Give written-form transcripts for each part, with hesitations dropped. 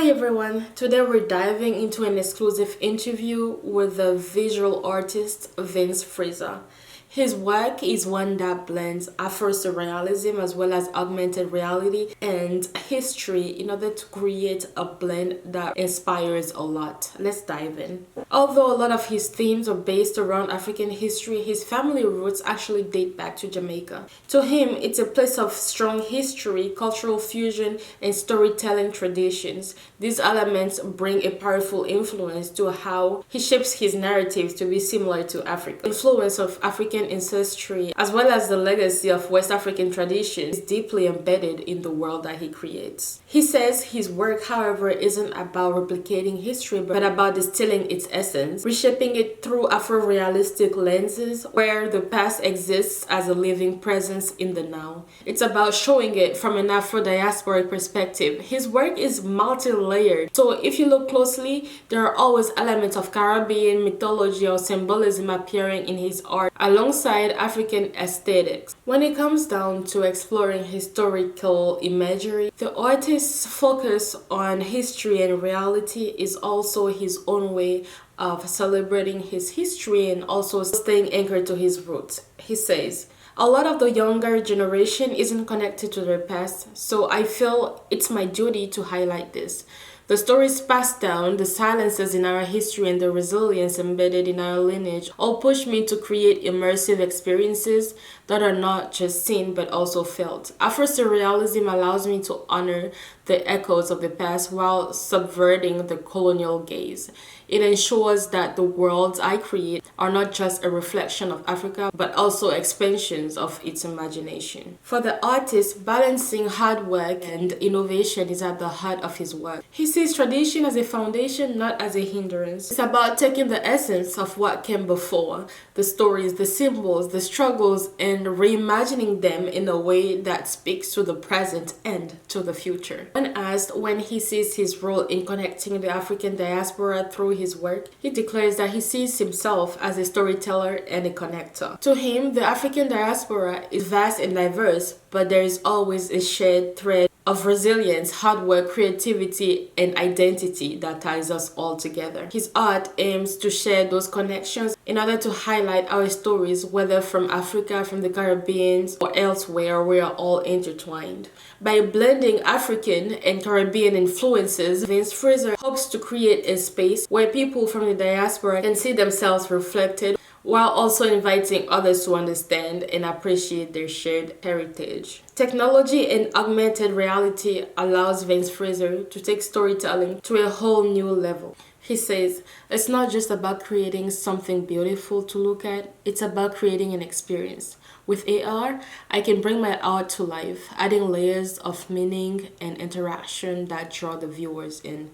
Hi everyone, today we're diving into an exclusive interview with the visual artist Vince Fraser. His work is one that blends Afro-surrealism as well as augmented reality and history in order to create a blend that inspires a lot. Let's dive in. Although a lot of his themes are based around African history, his family roots actually date back to Jamaica. To him, it's a place of strong history, cultural fusion, and storytelling traditions. These elements bring a powerful influence to how he shapes his narratives to be similar to Africa. Influence of African ancestry as well as the legacy of West African traditions is deeply embedded in the world that he creates. He says his work, however, isn't about replicating history but about distilling its essence, reshaping it through Afro-realistic lenses where the past exists as a living presence in the now. It's about showing it from an Afro-diasporic perspective. His work is multi-layered, so if you look closely, there are always elements of Caribbean mythology or symbolism appearing in his art alongside African aesthetics. When it comes down to exploring historical imagery, the artist's focus on history and reality is also his own way of celebrating his history and also staying anchored to his roots. He says, "A lot of the younger generation isn't connected to their past, so I feel it's my duty to highlight this. The stories passed down, the silences in our history, and the resilience embedded in our lineage all push me to create immersive experiences that are not just seen but also felt. Afro-surrealism allows me to honor the echoes of the past while subverting the colonial gaze. It ensures that the worlds I create are not just a reflection of Africa, but also expansions of its imagination." For the artist, balancing hard work and innovation is at the heart of his work. He sees tradition as a foundation, not as a hindrance. It's about taking the essence of what came before, the stories, the symbols, the struggles, and reimagining them in a way that speaks to the present and to the future. When asked when he sees his role in connecting the African diaspora through his work, he declares that he sees himself as a storyteller and a connector. To him, the African diaspora is vast and diverse, but there is always a shared thread of resilience, hard work, creativity, and identity that ties us all together. His art aims to share those connections in order to highlight our stories, whether from Africa, from the Caribbean, or elsewhere. We are all intertwined. By blending African and Caribbean influences, Vince Fraser hopes to create a space where people from the diaspora can see themselves reflected, while also inviting others to understand and appreciate their shared heritage. Technology and augmented reality allows Vince Fraser to take storytelling to a whole new level. He says, "It's not just about creating something beautiful to look at, it's about creating an experience. With AR, I can bring my art to life, adding layers of meaning and interaction that draw the viewers in.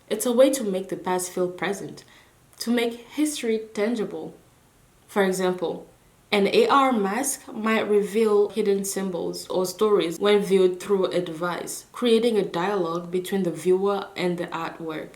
It's a way to make the past feel present, to make history tangible. For example, an AR mask might reveal hidden symbols or stories when viewed through a device, creating a dialogue between the viewer and the artwork."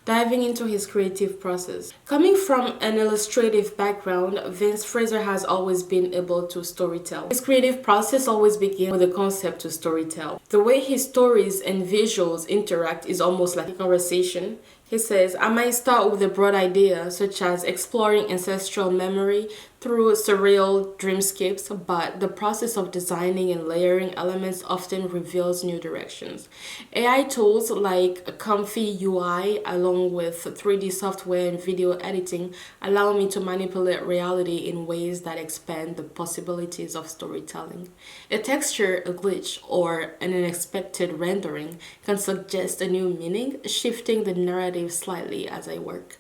Diving into his creative process. Coming from an illustrative background, Vince Fraser has always been able to storytell. His creative process always begins with a concept to storytell. The way his stories and visuals interact is almost like a conversation. He says, "I might start with a broad idea, such as exploring ancestral memory through surreal dreamscapes, but the process of designing and layering elements often reveals new directions. AI tools like Comfy UI, along with 3D software and video editing, allow me to manipulate reality in ways that expand the possibilities of storytelling. A texture, a glitch, or an unexpected rendering can suggest a new meaning, shifting the narrative slightly as I work.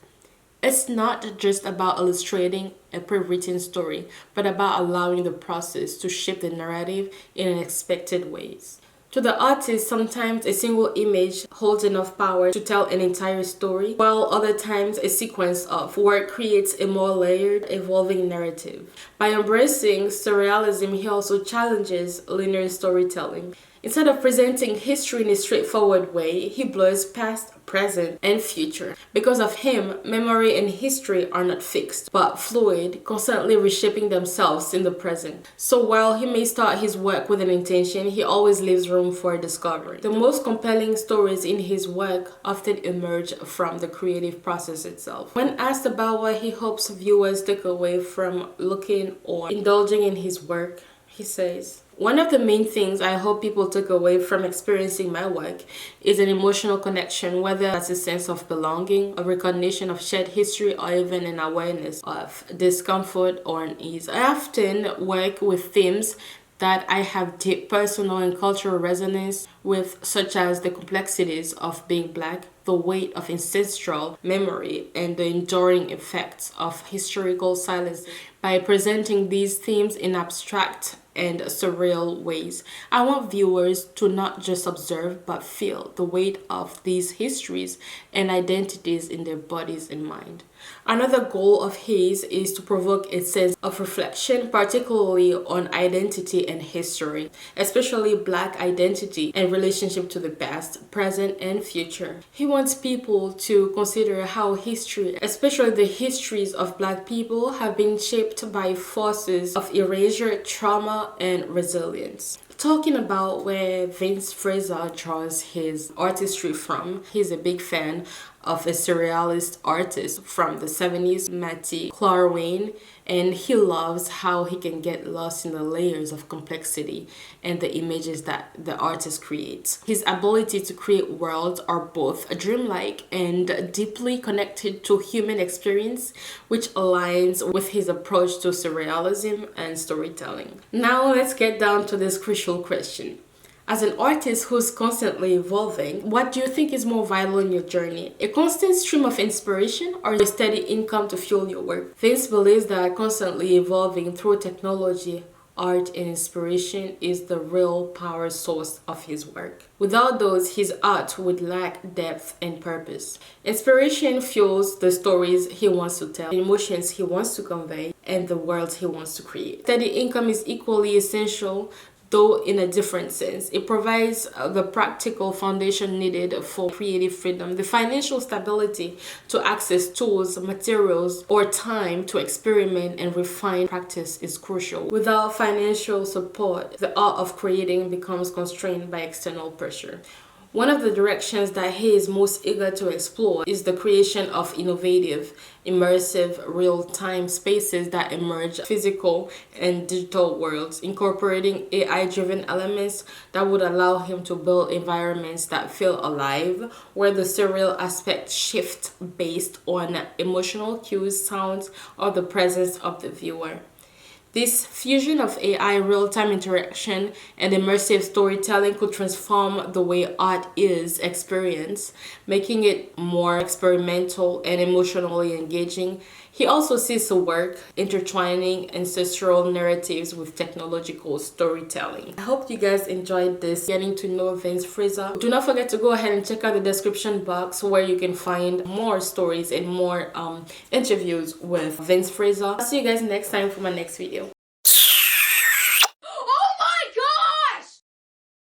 It's not just about illustrating a pre-written story, but about allowing the process to shape the narrative in unexpected ways." To the artist, sometimes a single image holds enough power to tell an entire story, while other times a sequence of work creates a more layered, evolving narrative. By embracing surrealism, he also challenges linear storytelling. Instead of presenting history in a straightforward way, he blurs past, present, and future. Because of him, memory and history are not fixed, but fluid, constantly reshaping themselves in the present. So while he may start his work with an intention, he always leaves room for discovery. The most compelling stories in his work often emerge from the creative process itself. When asked about what he hopes viewers take away from looking or indulging in his work, he says, "One of the main things I hope people took away from experiencing my work is an emotional connection, whether that's a sense of belonging, a recognition of shared history, or even an awareness of discomfort or unease. I often work with themes that I have deep personal and cultural resonance with, such as the complexities of being Black, the weight of ancestral memory, and the enduring effects of historical silence. By presenting these themes in abstract and surreal ways, I want viewers to not just observe but feel the weight of these histories and identities in their bodies and mind." Another goal of his is to provoke a sense of reflection, particularly on identity and history, especially Black identity and relationship to the past, present, and future. He wants people to consider how history, especially the histories of Black people, have been shaped by forces of erasure, trauma, and resilience. Talking about where Vince Fraser draws his artistry from, he's a big fan of a surrealist artist from the 70s, Matty Clarwayne, and he loves how he can get lost in the layers of complexity and the images that the artist creates. His ability to create worlds are both dreamlike and deeply connected to human experience, which aligns with his approach to surrealism and storytelling. Now let's get down to this crucial question. As an artist who's constantly evolving, what do you think is more vital in your journey? A constant stream of inspiration or a steady income to fuel your work? Vince believes that constantly evolving through technology, art, and inspiration is the real power source of his work. Without those, his art would lack depth and purpose. Inspiration fuels the stories he wants to tell, the emotions he wants to convey, and the worlds he wants to create. Steady income is equally essential, though in a different sense. It provides the practical foundation needed for creative freedom, the financial stability to access tools, materials, or time to experiment and refine practice is crucial. Without financial support, the art of creating becomes constrained by external pressure. One of the directions that he is most eager to explore is the creation of innovative, immersive, real-time spaces that emerge physical and digital worlds, incorporating AI-driven elements that would allow him to build environments that feel alive, where the surreal aspect shifts based on emotional cues, sounds, or the presence of the viewer. This fusion of AI, real-time interaction, and immersive storytelling could transform the way art is experienced, making it more experimental and emotionally engaging. He also sees the work intertwining ancestral narratives with technological storytelling. I hope you guys enjoyed this, getting to know Vince Fraser. Do not forget to go ahead and check out the description box where you can find more stories and more interviews with Vince Fraser. I'll see you guys next time for my next video.